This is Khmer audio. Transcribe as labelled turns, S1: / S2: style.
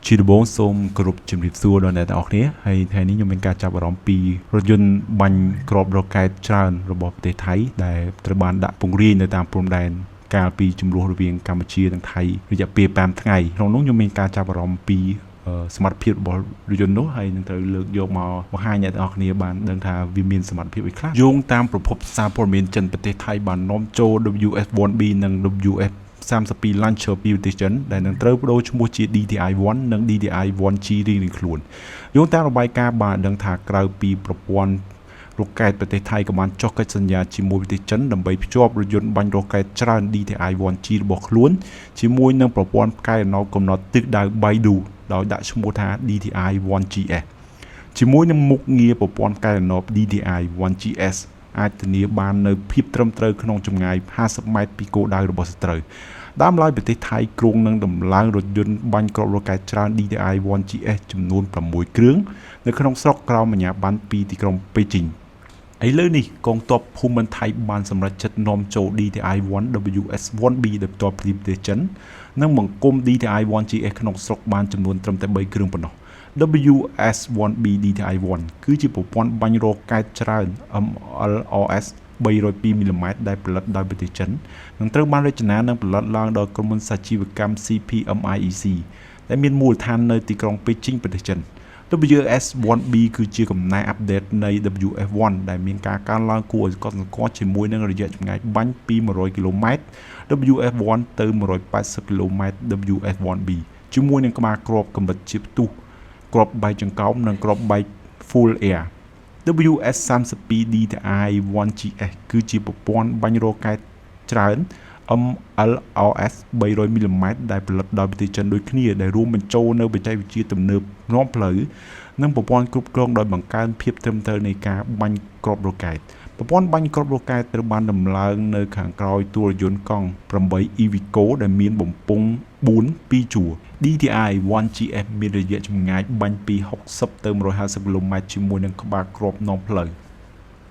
S1: ជាដំបូងសូមគោរពជំរាបសួរដល់អ្នកទាំងអស់គ្នាហើយថ្ងៃនេះខ្ញុំមានការចាប់អារម្មណ៍ពីរថយន្តបាញ់គ្រាប់រ៉ុកែតច្រើនរបស់ប្រទេសថៃដែលត្រូវបានដាក់ពង្រាយនៅតាមព្រំដែនកាលពីចំនួនរវាងកម្ពុជានិងថៃរយៈពេល5ថ្ងៃក្នុងនោះខ្ញុំមានការចាប់អារម្មណ៍ពីសមត្ថភាពរបស់រថយន្តនោះហើយនឹងត្រូវលើកយកមកបង្ហាញអ្នកទាំងអស់គ្នាបានដឹងថាវាមានសមត្ថភាពអីខ្លះយោងតាមប្រភពសារព័ត៌មានចិនប្រទេសថៃបាននាំចូល WF-1B និង WF-32 Launcher ពីប្រទេសចិនដែលនឹងត្រូវបដូរឈ្មោះជា DTI-1 និង DTI-1G រៀងៗខ្លួនយោងតាមរបាយការណ៍បានដឹងថាក្រៅពីប្រព័ន្ធរ៉ុកែតប្រទេសថៃក៏បានចុះកិច្ចសន្យាជាមួយប្រទេសចិនដើម្បីភ្ជាប់រថយន្តបាញ់រ៉ុកែតច្រើន DTI-1G របស់ខ្លួនជាមួយនឹងប្រព័ន្ធផ្កាយរណបកំណត់ទិសដៅ Baidu ដោយដាក់ឈ្មោះថា DTI-1GS ជាមួយនឹងមុខងារប្រព័ន្ធផ្កាយរណប DTI-1GS អាចធានាបាននៅភាពត្រឹមត្រូវក្នុងចម្ងាយ50ម៉ែត្រពីគោលដៅរបស់សត្រូវដើមឡើយប្រទេសថៃគ្រោងនឹងដំឡើងរថយន្តបាញ់គ្រាប់រ៉ុកែតច្រើន DTI-1GS ចំនួន6គ្រឿងនៅក្នុងស្រុកក្រោមអាជ្ញាប័ណ្ណពីទីក្រុងប៉េជីងឥឡូវនេះកងទ័ពភូមិន្ទថៃបានសម្រេចចិត្តនាំចូល DTI-1 WS-1B ដោយផ្ទាល់ពីប្រទេសចិននិងបង្គុំ DTI-1GS ក្នុងស្រុកបានចំនួនត្រឹមតែ3គ្រឿងប៉ុណ្ណោះ WS-1B DTI-1 គឺជាប្រព័ន្ធបាញ់រ៉ុកែតច្រើន MLRS 302 មីលីម៉ែត្រដែលផលិតដោយប្រទេសចិននឹងត្រូវបានរចនានិងផលិតឡើងដោយក្រុមហ៊ុនសាជីវកម្ម CPMIEC ដែលមានមូលដ្ឋាននៅទីក្រុងប៉េជីងប្រទេសចិន WS-1B គឺជាកំណែអាប់ដេតនៃ WF-1 ដែលមានការកើនឡើងគួរឲ្យកត់សម្គាល់ជាមួយនឹងរយៈចម្ងាយបាញ់ពី100គីឡូម៉ែត្រ WF-1 ទៅ180គីឡូម៉ែត្រ WF-1B ជាមួយនឹងក្បាលគ្រាប់កម្រិតជាផ្ទុះគ្រាប់បែកចង្កោមនិងគ្រាប់បែក Full Air WS-32 DTI-1GS គឺជាប្រព័ន្ធបាញ់រ៉ុកែតច្រើន MLRS 300 មីលីម៉ែត្រដែលផលិតដោយប្រទេសចិនដូចគ្នាដែលរួមបញ្ចូលនៅបច្ចេកវិទ្យាទំនើបនាំផ្លូវនិងប្រព័ន្ធគ្រប់គ្រងដោយបង្កើនភាពត្រឹមត្រូវនៃការបាញ់គ្រាប់រ៉ុកែតប្រព័ន្ធបាញ់គ្រាប់រ៉ុកែតត្រូវបានដំឡើងនៅខាងក្រោយតួរយន្តកង់8 EVCO ដែលមានបំពង់4 2ជួរ DTI-1GS មានរយៈចម្ងាយបាញ់ពី60ទៅ150គីឡូម៉ែត្រជាមួយនឹងក្បាលគ្រាប់នាំផ្លូវ